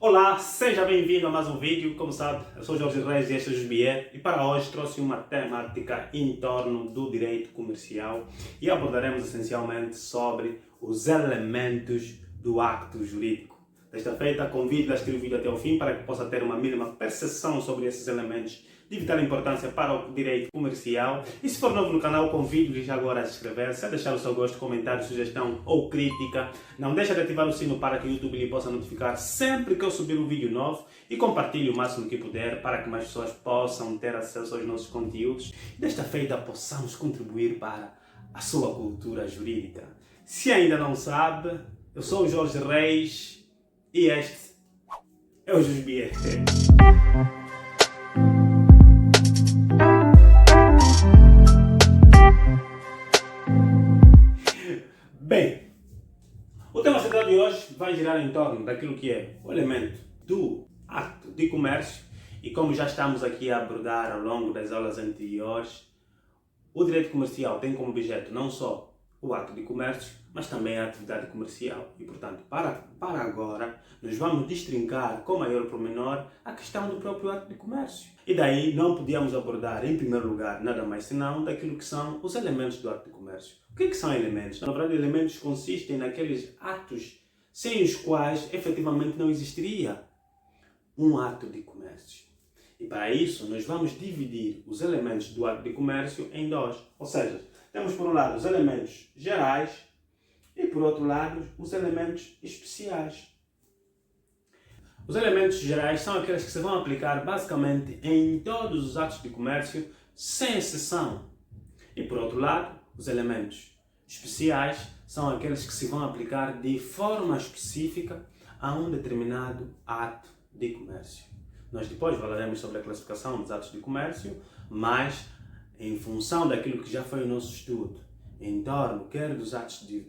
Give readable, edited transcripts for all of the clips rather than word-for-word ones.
Olá, seja bem-vindo a mais um vídeo. Como sabe, eu sou Jorge Reis e este é o Jusbier e para hoje trouxe uma temática em torno do direito comercial e abordaremos essencialmente sobre os elementos do acto jurídico. Desta feita, convido a assistir o vídeo até o fim para que possa ter uma mínima percepção sobre esses elementos de vital importância para o direito comercial. E se for novo no canal, convido-lhe já agora a se inscrever-se, a deixar o seu gosto, comentário, sugestão ou crítica. Não deixe de ativar o sino para que o YouTube lhe possa notificar sempre que eu subir um vídeo novo e compartilhe o máximo que puder para que mais pessoas possam ter acesso aos nossos conteúdos e desta feita possamos contribuir para a sua cultura jurídica. Se ainda não sabe, eu sou o Jorge Reis e este é o Jusbier. Bem, o tema central de hoje vai girar em torno daquilo que é o elemento do ato de comércio e como já estamos aqui a abordar ao longo das aulas anteriores, o direito comercial tem como objeto não só o ato de comércio, mas também a atividade comercial. E, portanto, para agora, nós vamos destrincar com maior pormenor a questão do próprio ato de comércio. E daí não podíamos abordar, em primeiro lugar, nada mais senão daquilo que são os elementos do ato de comércio. O que são elementos? Na verdade, elementos consistem naqueles atos sem os quais, efetivamente, não existiria um ato de comércio. E para isso, nós vamos dividir os elementos do ato de comércio em dois. Ou seja, temos por um lado os elementos gerais e por outro lado os elementos especiais. Os elementos gerais são aqueles que se vão aplicar basicamente em todos os atos de comércio, sem exceção. E por outro lado, os elementos especiais são aqueles que se vão aplicar de forma específica a um determinado ato de comércio. Nós depois falaremos sobre a classificação dos atos de comércio, mas em função daquilo que já foi o nosso estudo, em torno quer dos atos de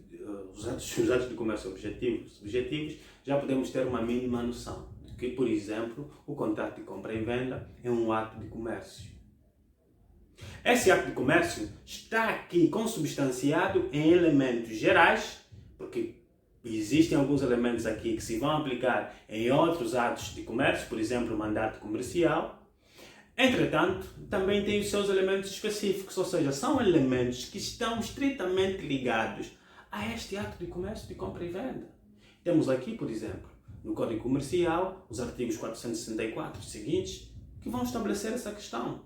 comércio objetivos, subjetivos, já podemos ter uma mínima noção de que, por exemplo, o contrato de compra e venda é um ato de comércio. Esse ato de comércio está aqui consubstanciado em elementos gerais, porque existem alguns elementos aqui que se vão aplicar em outros atos de comércio, por exemplo, o mandato comercial. Entretanto, também tem os seus elementos específicos, ou seja, são elementos que estão estritamente ligados a este ato de comércio de compra e venda. Temos aqui, por exemplo, no Código Comercial, os artigos 464 e seguintes, que vão estabelecer essa questão.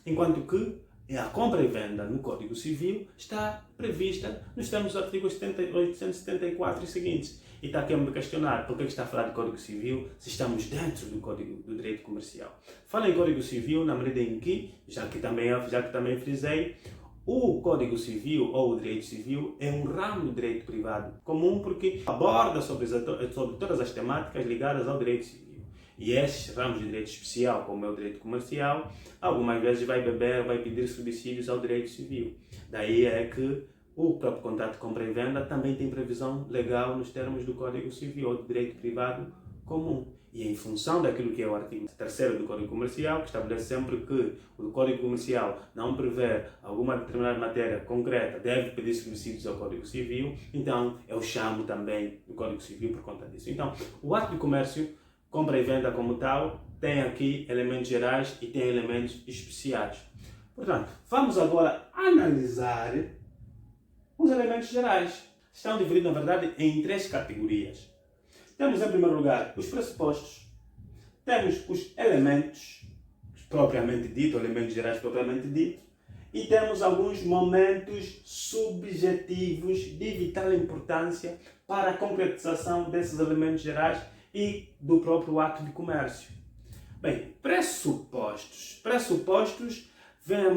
Enquanto que a compra e venda no Código Civil está prevista nos termos dos artigos 874 e seguintes. E está aqui a me questionar por que está a falar de Código Civil se estamos dentro do Código do Direito Comercial. Falo em Código Civil na medida em que, já que também frisei, o Código Civil ou o Direito Civil é um ramo do direito privado comum porque aborda sobre todas as temáticas ligadas ao direito civil. E esses ramos de direito especial, como é o direito comercial, algumas vezes vai pedir subsídios ao direito civil. Daí é que o próprio contrato de compra e venda também tem previsão legal nos termos do Código Civil ou do direito privado comum. E em função daquilo que é o artigo 3º do Código Comercial, que estabelece sempre que o Código Comercial não prevê alguma determinada matéria concreta, deve pedir subsídios ao Código Civil, então eu chamo também do Código Civil por conta disso. Então, o ato de comércio, compra e venda como tal, tem aqui elementos gerais e tem elementos especiais. Portanto, vamos agora analisar os elementos gerais. Estão divididos, na verdade, em três categorias. Temos, em primeiro lugar, os pressupostos. Temos os elementos propriamente dito, elementos gerais propriamente dito. E temos alguns momentos subjetivos de vital importância para a concretização desses elementos gerais e do próprio ato de comércio. Bem, pressupostos. Pressupostos,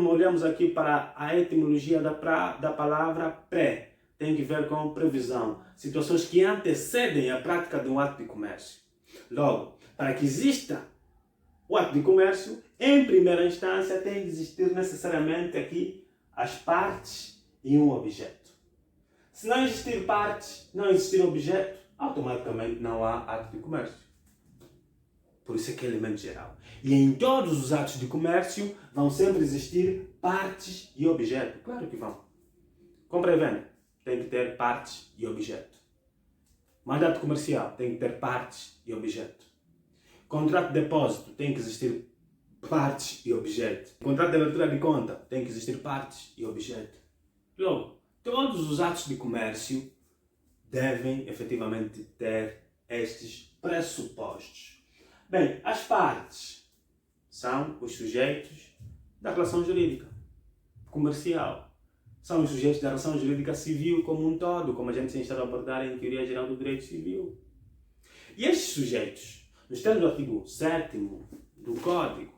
olhamos aqui para a etimologia da palavra pré. Tem que ver com previsão. Situações que antecedem a prática de um ato de comércio. Logo, para que exista o ato de comércio, em primeira instância tem de existir necessariamente aqui as partes e um objeto. Se não existir partes, não existir objeto, automaticamente não há ato de comércio. Por isso é que é elemento geral. E em todos os atos de comércio vão sempre existir partes e objeto. Claro que vão. Compra e venda tem que ter partes e objeto. Mandato comercial tem que ter partes e objeto. Contrato de depósito, tem que existir partes e objeto. Contrato de abertura de conta, tem que existir partes e objeto. Logo, todos os atos de comércio devem efetivamente ter estes pressupostos. Bem, as partes são os sujeitos da relação jurídica comercial. São os sujeitos da relação jurídica civil como um todo, como a gente tem estado a abordar em Teoria Geral do Direito Civil. E estes sujeitos, nos termos do artigo 7º do Código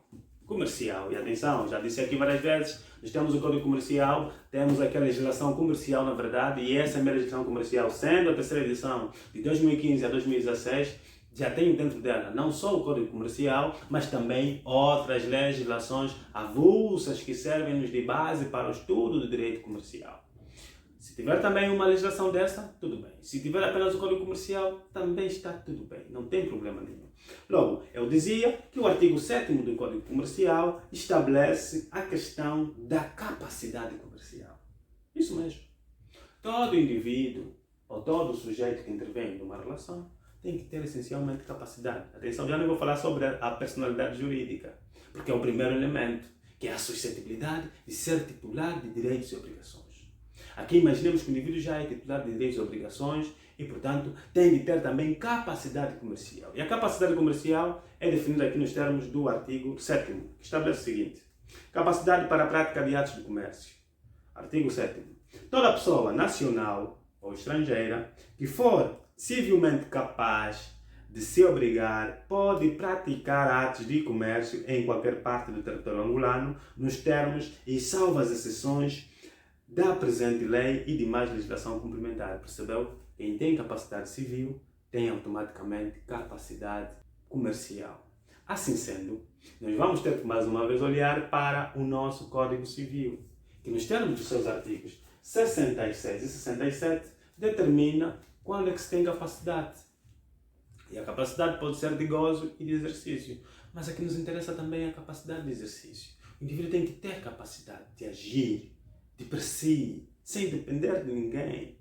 Comercial, e atenção, já disse aqui várias vezes, nós temos o Código Comercial, temos aquela legislação comercial na verdade, e essa é a minha legislação comercial, sendo a terceira edição de 2015 a 2016, já tem dentro dela não só o Código Comercial, mas também outras legislações avulsas que servem-nos de base para o estudo do direito comercial. Se tiver também uma legislação dessa, tudo bem. Se tiver apenas o Código Comercial, também está tudo bem. Não tem problema nenhum. Logo, eu dizia que o artigo 7º do Código Comercial estabelece a questão da capacidade comercial. Isso mesmo. Todo indivíduo ou todo sujeito que intervém numa relação tem que ter essencialmente capacidade. Atenção, já não vou falar sobre a personalidade jurídica, porque é o primeiro elemento, que é a suscetibilidade de ser titular de direitos e obrigações. Aqui imaginemos que o indivíduo já é titular de direitos e obrigações e, portanto, tem de ter também capacidade comercial. E a capacidade comercial é definida aqui nos termos do artigo 7º, que estabelece o seguinte: capacidade para a prática de atos de comércio. Artigo 7º. Toda pessoa nacional ou estrangeira que for civilmente capaz de se obrigar pode praticar atos de comércio em qualquer parte do território angolano, nos termos e salvo as exceções da presente lei e de mais legislação complementar. Percebeu? Quem tem capacidade civil tem automaticamente capacidade comercial. Assim sendo, nós vamos ter que mais uma vez olhar para o nosso Código Civil, que nos termos dos seus artigos 66 e 67 determina quando é que se tem capacidade. E a capacidade pode ser de gozo e de exercício, mas aqui nos interessa também a capacidade de exercício. O indivíduo tem que ter capacidade de agir de per si, sem depender de ninguém.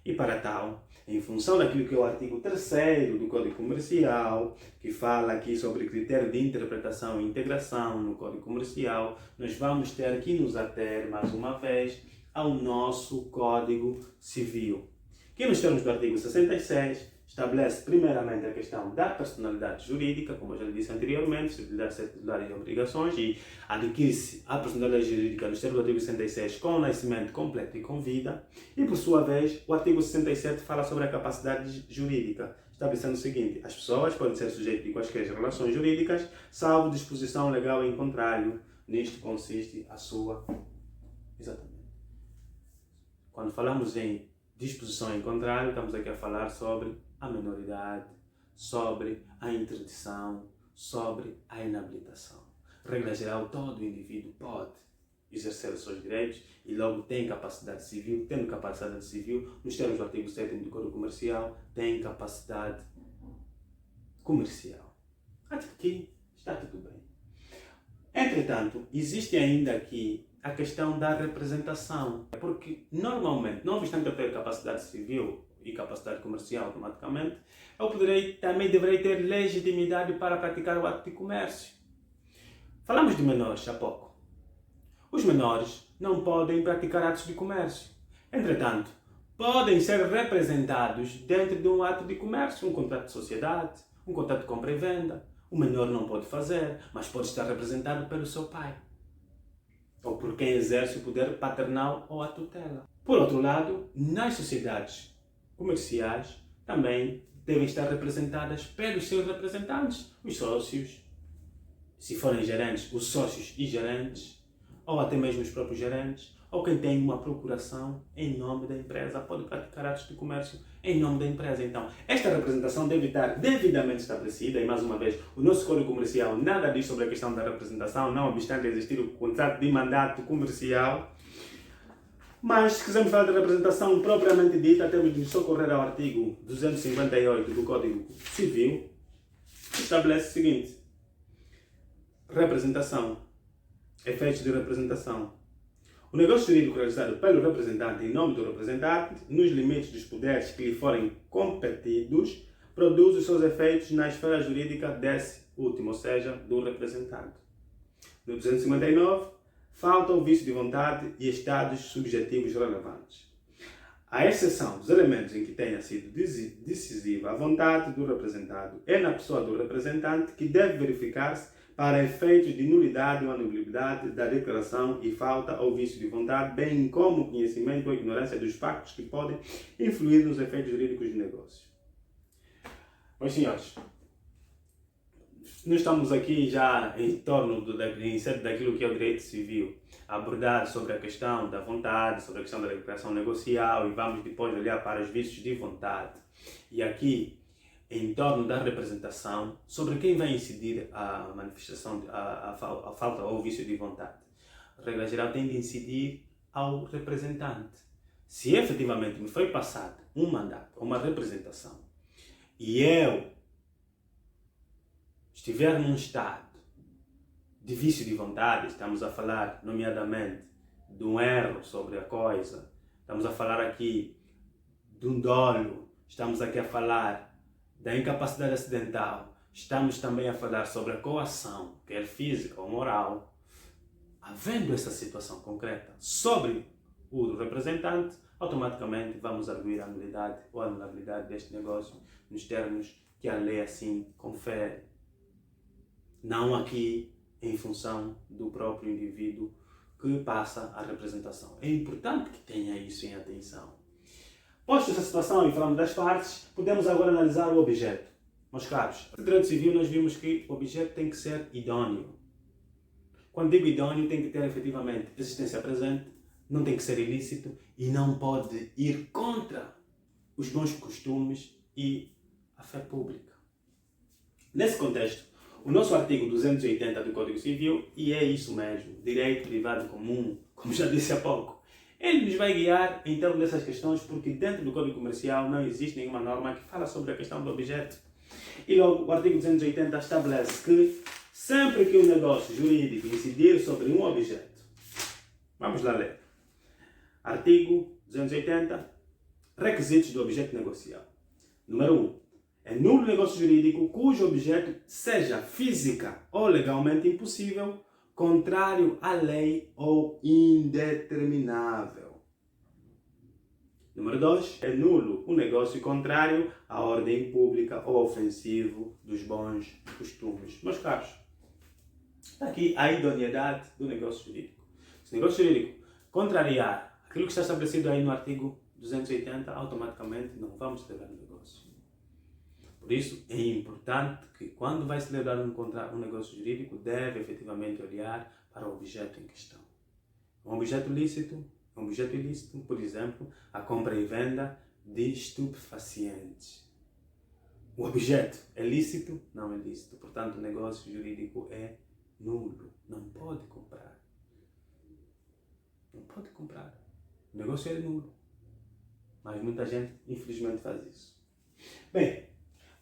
E para tal, em função daquilo que é o artigo 3º do Código Comercial, que fala aqui sobre critério de interpretação e integração no Código Comercial, nós vamos ter que nos ater, mais uma vez, ao nosso Código Civil, que nos termos do artigo 66, estabelece primeiramente a questão da personalidade jurídica, como eu já disse anteriormente, suscetibilidade de ser titular de obrigações, e adquire-se a personalidade jurídica nos termos do artigo 66 com nascimento completo e com vida, e por sua vez o artigo 67 fala sobre a capacidade jurídica, estabelecendo o seguinte: as pessoas podem ser sujeitas de quaisquer relações jurídicas, salvo disposição legal em contrário. Nisto consiste a sua... Exatamente. Quando falamos em disposição em contrário, estamos aqui a falar sobre a menoridade, sobre a interdição, sobre a inabilitação. Regra geral, todo indivíduo pode exercer os seus direitos e logo tem capacidade civil. Tendo capacidade civil, nos termos do artigo 7º do Código Comercial, tem capacidade comercial. Até aqui está tudo bem. Entretanto, existe ainda aqui a questão da representação, porque normalmente, não obstante eu ter capacidade civil e capacidade comercial automaticamente, eu também deverei ter legitimidade para praticar o ato de comércio. Falamos de menores há pouco. Os menores não podem praticar atos de comércio. Entretanto, podem ser representados dentro de um ato de comércio, um contrato de sociedade, um contrato de compra e venda. O menor não pode fazer, mas pode estar representado pelo seu pai, ou por quem exerce o poder paternal ou a tutela. Por outro lado, nas sociedades comerciais também devem estar representadas pelos seus representantes, os sócios, se forem gerentes, os sócios e gerentes, ou até mesmo os próprios gerentes, ou quem tem uma procuração em nome da empresa, pode praticar atos de comércio em nome da empresa. Então, esta representação deve estar devidamente estabelecida, e mais uma vez, o nosso Código Comercial nada diz sobre a questão da representação, não obstante existir o contrato de mandato comercial. Mas, se quisermos falar de representação propriamente dita, temos de socorrer ao artigo 258 do Código Civil, que estabelece o seguinte: representação, efeitos de representação. O negócio jurídico realizado pelo representante em nome do representante, nos limites dos poderes que lhe forem competidos, produz os seus efeitos na esfera jurídica desse último, ou seja, do representante. No 259, falta o vício de vontade e estados subjetivos relevantes. A exceção dos elementos em que tenha sido decisiva a vontade do representado é na pessoa do representante que deve verificar-se para efeitos de nulidade ou anulidade da declaração e falta ou vício de vontade, bem como conhecimento ou ignorância dos factos que podem influir nos efeitos jurídicos do negócio. Meus senhores, nós estamos aqui já em torno daquilo que é o direito civil, a abordar sobre a questão da vontade, sobre a questão da declaração negocial e vamos depois olhar para os vícios de vontade. E aqui, em torno da representação, sobre quem vai incidir a manifestação, a falta ou vício de vontade. A regra geral tem de incidir ao representante. Se efetivamente me foi passado um mandato, uma representação, e eu estiver num estado de vício de vontade, estamos a falar, nomeadamente, de um erro sobre a coisa, estamos a falar aqui de um dolo, estamos aqui a falar da incapacidade acidental, estamos também a falar sobre a coação, quer física ou moral. Havendo essa situação concreta sobre o representante, automaticamente vamos arguir a nulidade ou a anulabilidade deste negócio nos termos que a lei assim confere. Não aqui em função do próprio indivíduo que passa a representação. É importante que tenha isso em atenção. Posto essa situação e falando das partes, podemos agora analisar o objeto. Meus caros, no direito civil nós vimos que o objeto tem que ser idôneo. Quando digo idôneo, tem que ter efetivamente existência presente, não tem que ser ilícito e não pode ir contra os bons costumes e a fé pública. Nesse contexto, o nosso artigo 280 do Código Civil, e é isso mesmo, direito privado comum, como já disse há pouco, ele nos vai guiar em torno dessas questões porque dentro do Código Comercial não existe nenhuma norma que fala sobre a questão do objeto. E logo o artigo 280 estabelece que sempre que um negócio jurídico incidir sobre um objeto, vamos lá ler. Artigo 280, requisitos do objeto negocial. Número 1. É nulo negócio jurídico cujo objeto seja física ou legalmente impossível, contrário à lei ou indeterminável. Número 2. É nulo o negócio contrário à ordem pública ou ofensivo dos bons costumes. Meus caros, está aqui a idoneidade do negócio jurídico. Se o negócio jurídico contrariar aquilo que está estabelecido aí no artigo 280, automaticamente não vamos celebrar o negócio. Por isso, é importante que quando vai celebrar um negócio jurídico, deve efetivamente olhar para o objeto em questão. Um objeto lícito, um objeto ilícito, por exemplo, a compra e venda de estupefacientes. O objeto é lícito? Não é lícito. Portanto, o negócio jurídico é nulo. Não pode comprar. Não pode comprar. O negócio é nulo. Mas muita gente, infelizmente, faz isso. Bem,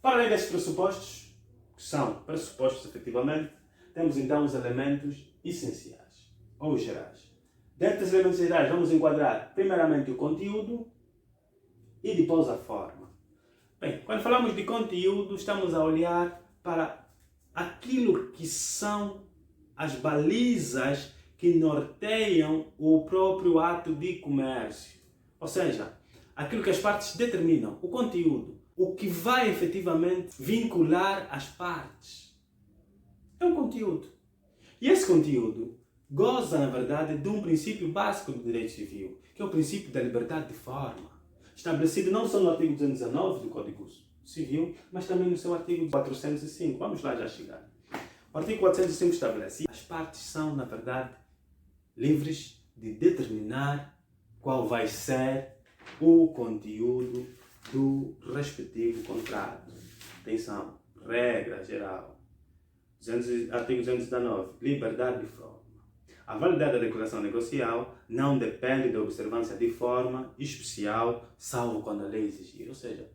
para além destes pressupostos, que são pressupostos efetivamente, temos então os elementos essenciais, ou gerais. Dentro dos elementos gerais vamos enquadrar primeiramente o conteúdo e depois a forma. Bem, quando falamos de conteúdo, estamos a olhar para aquilo que são as balizas que norteiam o próprio ato de comércio. Ou seja, aquilo que as partes determinam, o conteúdo. O que vai efetivamente vincular as partes é um conteúdo. E esse conteúdo goza, na verdade, de um princípio básico do direito civil, que é o princípio da liberdade de forma, estabelecido não só no artigo 219 do Código Civil, mas também no seu artigo 405. Vamos lá já chegar. O artigo 405 estabelece que as partes são, na verdade, livres de determinar qual vai ser o conteúdo do respectivo contrato. Atenção, regra geral. Artigo 219, liberdade de forma. A validade da declaração negocial não depende da observância de forma especial, salvo quando a lei exigir. Ou seja,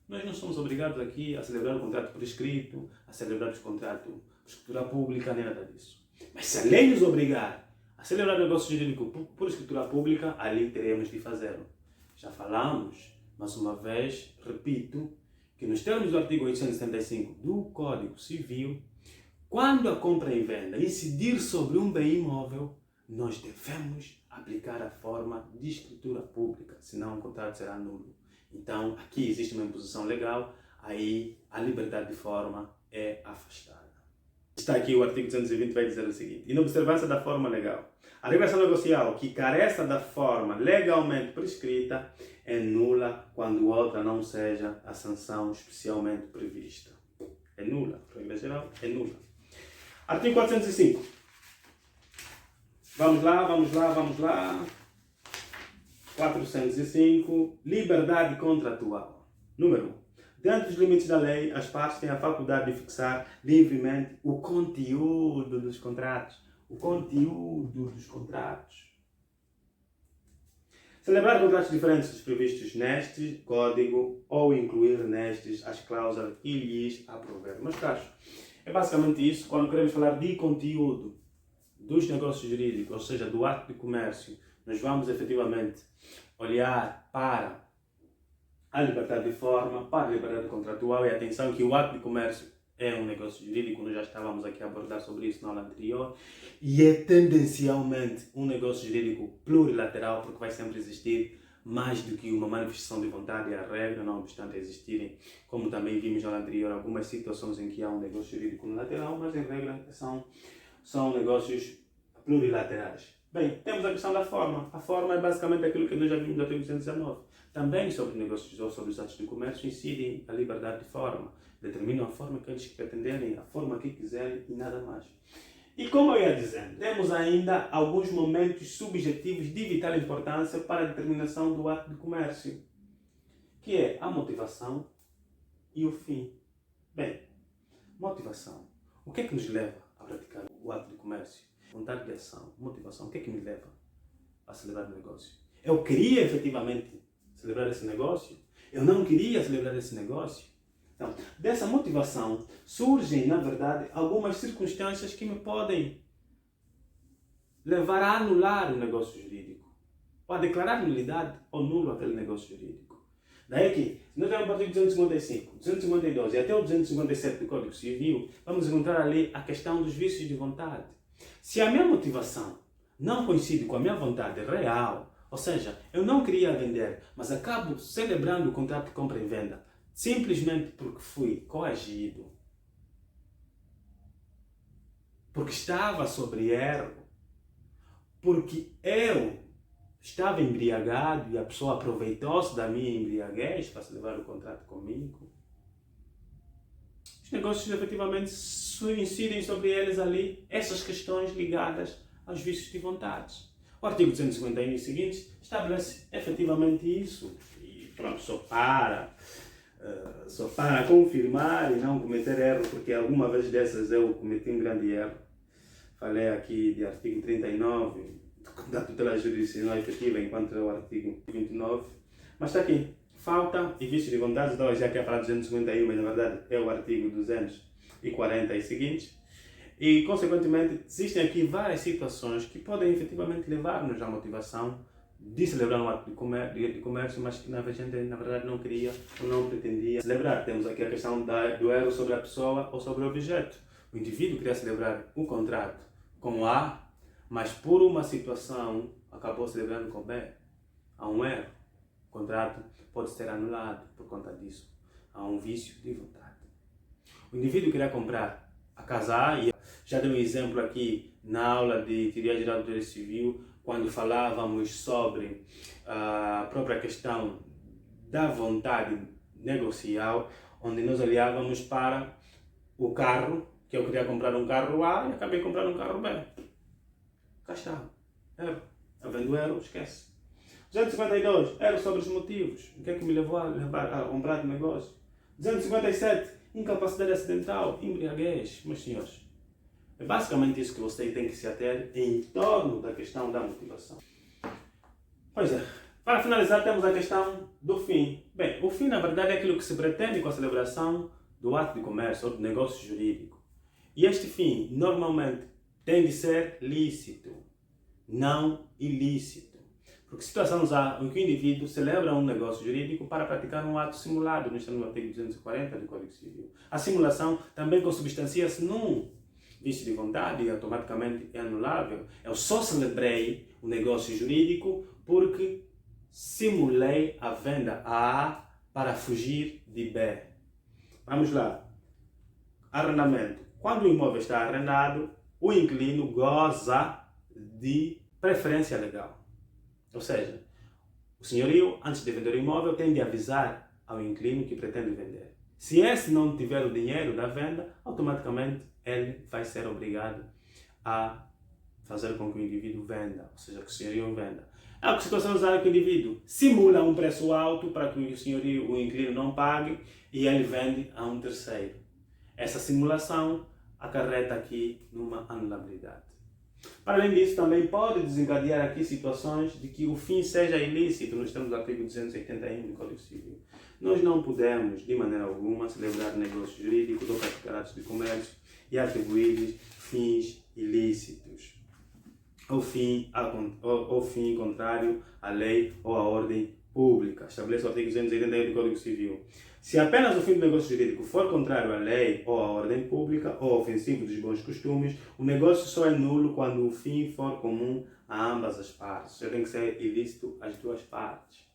nós não somos obrigados aqui a celebrar o contrato por escrito, a celebrar o contrato por escritura pública, nem nada disso. Mas se a lei nos obrigar a celebrar o negócio jurídico por escritura pública, ali teremos de fazê-lo. Já falamos, mais uma vez, repito, que nos termos do artigo 875 do Código Civil, quando a compra e venda incidir sobre um bem imóvel, nós devemos aplicar a forma de escritura pública, senão o contrato será nulo. Então, aqui existe uma imposição legal, aí a liberdade de forma é afastada. Está aqui o artigo 220, vai dizer o seguinte: inobservância da forma legal. A regulação negocial que careça da forma legalmente prescrita é nula quando outra não seja a sanção especialmente prevista. É nula. Regra geral, é nula. Artigo 405. Vamos lá. 405. Liberdade contratual. Número 1. Dentro dos limites da lei, as partes têm a faculdade de fixar livremente o conteúdo dos contratos. Celebrar contratos diferentes dos previstos neste código ou incluir nestes as cláusulas que lhes aprouver. Meus caros, é basicamente isso. Quando queremos falar de conteúdo dos negócios jurídicos, ou seja, do ato de comércio, nós vamos efetivamente olhar para a liberdade de forma, para a liberdade contratual, e atenção que o ato de comércio é um negócio jurídico, nós já estávamos aqui a abordar sobre isso na aula anterior, e é tendencialmente um negócio jurídico plurilateral, porque vai sempre existir mais do que uma manifestação de vontade e a regra, não obstante existirem, como também vimos na aula anterior, algumas situações em que há um negócio jurídico unilateral, mas em regra são negócios plurilaterais. Bem, temos a questão da forma. A forma é basicamente aquilo que nós já vimos no artigo 219. Também sobre negócios ou sobre os atos de comércio incidem a liberdade de forma. Determinam a forma que eles pretenderem, a forma que quiserem e nada mais. E como eu ia dizendo, temos ainda alguns momentos subjetivos de vital importância para a determinação do ato de comércio, que é a motivação e o fim. Bem, motivação. O que é que nos leva a praticar o ato de comércio? Vontade de ação, motivação. O que é que me leva a celebrar o negócio? Eu queria efetivamente celebrar esse negócio? Eu não queria celebrar esse negócio? Então, dessa motivação surgem, na verdade, algumas circunstâncias que me podem levar a anular o negócio jurídico, ou a declarar nulidade ou nulo aquele negócio jurídico. Daí que, se nós temos o artigo 255, 252 e até o 257 do Código Civil, vamos encontrar ali a questão dos vícios de vontade. Se a minha motivação não coincide com a minha vontade real, ou seja, eu não queria vender, mas acabo celebrando o contrato de compra e venda, simplesmente porque fui coagido, porque estava sob erro, porque eu estava embriagado e a pessoa aproveitou-se da minha embriaguez para celebrar o contrato comigo. Os negócios efetivamente incidem sobre eles ali essas questões ligadas aos vícios de vontades. O artigo 251 e seguintes estabelece efetivamente isso. E pronto, só para confirmar e não cometer erro, porque alguma vez dessas eu cometi um grande erro. Falei aqui de artigo 39 da tutela jurisdicional efetiva, enquanto é o artigo 29. Mas está aqui. Falta e vício de vontade, então já que é falar 251, mas na verdade é o artigo 240 e seguintes. E, consequentemente, existem aqui várias situações que podem efetivamente levar-nos à motivação de celebrar um ato de comércio, mas que a gente, na verdade, não queria ou não pretendia celebrar. Temos aqui a questão do erro sobre a pessoa ou sobre o objeto. O indivíduo queria celebrar um contrato com A, mas por uma situação acabou celebrando com B. Há um erro. O contrato pode ser anulado por conta disso. Há um vício de vontade. O indivíduo queria comprar a casa A, e já dei um exemplo aqui na aula de Teoria Geral do Direito Civil, quando falávamos sobre a própria questão da vontade negocial, onde nós olhávamos para o carro, que eu queria comprar um carro A e acabei comprando um carro B. Cá está. Erro. Havendo erro, esquece. 252, era sobre os motivos. O que é que me levou a comprar o negócio? 257, incapacidade acidental, embriaguez. Meus senhores, é basicamente isso que você tem que se ater em torno da questão da motivação. Pois é, para finalizar temos a questão do fim. Bem, o fim na verdade é aquilo que se pretende com a celebração do ato de comércio ou do negócio jurídico. E este fim, normalmente, tem de ser lícito, não ilícito. Porque situações há em que o indivíduo celebra um negócio jurídico para praticar um ato simulado, no artigo 240 do Código Civil. A simulação também consubstancia-se num vício de vontade e automaticamente é anulável. Eu só celebrei o negócio jurídico porque simulei a venda A para fugir de B. Vamos lá. Arrendamento. Quando o imóvel está arrendado, o inquilino goza de preferência legal. Ou seja, o senhorio, antes de vender o imóvel, tem de avisar ao inquilino que pretende vender. Se esse não tiver o dinheiro da venda, automaticamente ele vai ser obrigado a fazer com que o indivíduo venda, ou seja, que o senhorio venda. Há situações em que o indivíduo simula um preço alto para que o senhorio, o inquilino não pague e ele vende a um terceiro. Essa simulação acarreta aqui numa anulabilidade. Para além disso, também pode desencadear aqui situações de que o fim seja ilícito. Nós temos o artigo 281 do Código Civil. Nós não podemos, de maneira alguma, celebrar negócios jurídicos ou praticar atos de comércio e atribuir fins ilícitos ou fim contrário à lei ou à ordem pública. Estabelece o artigo 281 do Código Civil. Se apenas o fim do negócio jurídico for contrário à lei ou à ordem pública ou ofensivo dos bons costumes, o negócio só é nulo quando o fim for comum a ambas as partes. Já tem que ser ilícito às duas partes.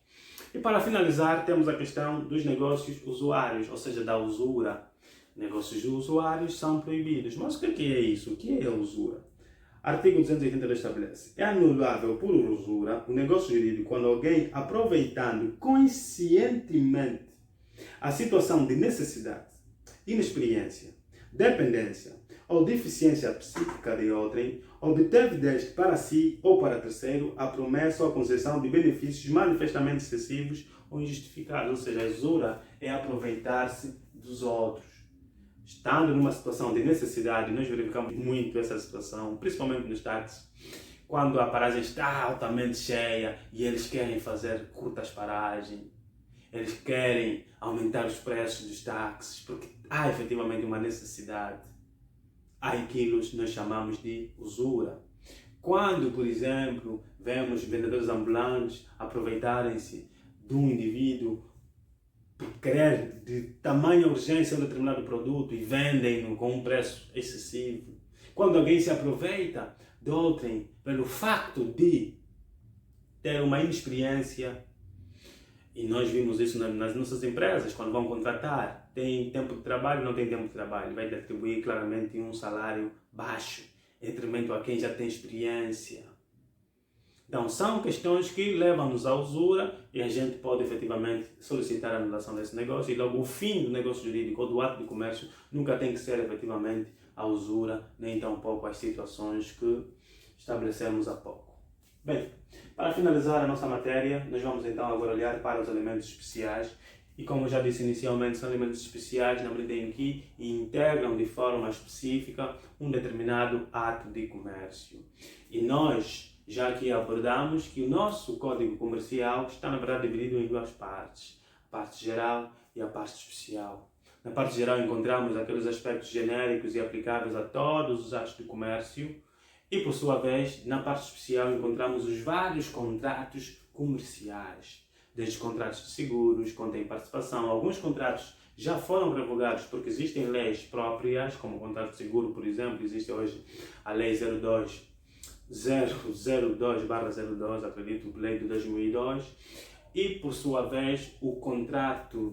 E para finalizar, temos a questão dos negócios usuários, ou seja, da usura. Negócios usuários são proibidos. Mas o que é isso? O que é a usura? Artigo 282 estabelece: é anulável por usura o negócio jurídico quando alguém, aproveitando conscientemente a situação de necessidade, inexperiência, dependência ou deficiência psíquica de outrem, obteve deste para si ou para terceiro a promessa ou a concessão de benefícios manifestamente excessivos ou injustificados. Ou seja, a usura é aproveitar-se dos outros. Estando numa situação de necessidade, nós verificamos muito essa situação, principalmente nos táxis, quando a paragem está altamente cheia e eles querem fazer curtas paragens, eles querem aumentar os preços dos táxis, porque há efetivamente uma necessidade. Há aquilo que nós chamamos de usura. Quando, por exemplo, vemos vendedores ambulantes aproveitarem-se de um indivíduo por querer de tamanha urgência um determinado produto e vendem-no com um preço excessivo. Quando alguém se aproveita de outrem pelo facto de ter uma inexperiência, e nós vimos isso nas nossas empresas, quando vão contratar, tem tempo de trabalho, não tem tempo de trabalho, vai atribuir claramente um salário baixo, em detrimento a quem já tem experiência. Então, são questões que levam-nos à usura e a gente pode efetivamente solicitar a anulação desse negócio e logo o fim do negócio jurídico ou do ato de comércio nunca tem que ser efetivamente a usura, nem tampouco as situações que estabelecemos há pouco. Bem, para finalizar a nossa matéria, nós vamos então agora olhar para os elementos especiais e, como eu já disse inicialmente, são elementos especiais na medida em que integram de forma específica um determinado ato de comércio. E nós já aqui abordamos que o nosso Código Comercial está, na verdade, dividido em duas partes, a parte geral e a parte especial. Na parte geral encontramos aqueles aspectos genéricos e aplicáveis a todos os atos de comércio e, por sua vez, na parte especial encontramos os vários contratos comerciais, desde contratos de seguros, contém participação. Alguns contratos já foram revogados porque existem leis próprias, como o contrato de seguro, por exemplo, existe hoje a Lei 002/02, acredito, lei de 2002, e por sua vez os contratos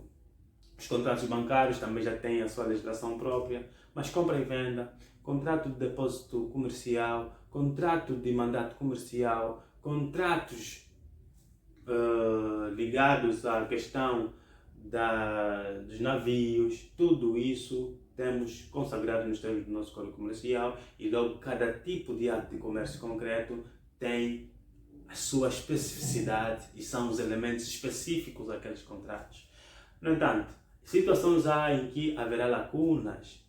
bancários também já têm a sua legislação própria, mas compra e venda, contrato de depósito comercial, contrato de mandato comercial, contratos ligados à questão dos navios, tudo isso temos consagrado nos termos do nosso Código Comercial e logo cada tipo de ato de comércio concreto tem a sua especificidade e são os elementos específicos daqueles contratos. No entanto, situações há em que haverá lacunas.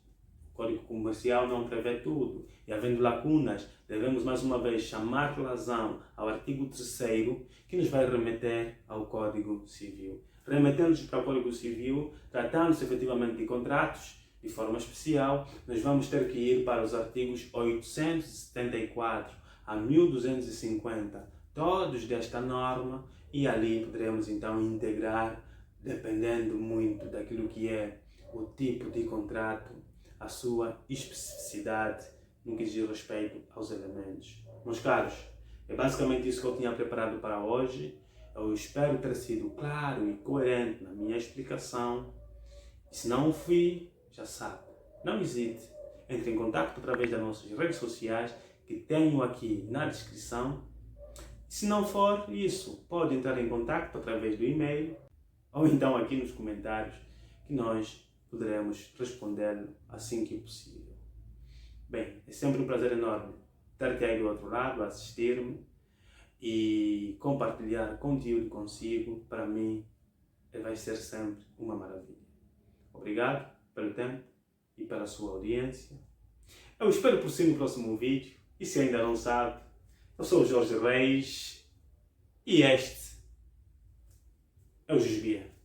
O Código Comercial não prevê tudo e, havendo lacunas, devemos mais uma vez chamar razão ao artigo 3º que nos vai remeter ao Código Civil. Remetendo-nos para o Código Civil, tratando-se efetivamente de contratos, de forma especial, nós vamos ter que ir para os artigos 874 a 1250, todos desta norma e ali poderemos então integrar, dependendo muito daquilo que é o tipo de contrato, a sua especificidade no que diz respeito aos elementos. Meus caros, é basicamente isso que eu tinha preparado para hoje. Eu espero ter sido claro e coerente na minha explicação. E se não o fui, já sabe, não hesite. Entre em contato através das nossas redes sociais, que tenho aqui na descrição. Se não for isso, pode entrar em contato através do e-mail ou então aqui nos comentários, que nós poderemos responder assim que possível. Bem, é sempre um prazer enorme ter-te aí do outro lado, a assistir-me e compartilhar conteúdo consigo. Para mim, vai ser sempre uma maravilha. Obrigado pelo tempo e pela sua audiência. Eu espero por si no próximo vídeo. E se ainda não sabe, eu sou o Jorge Reis e este é o Jusbia.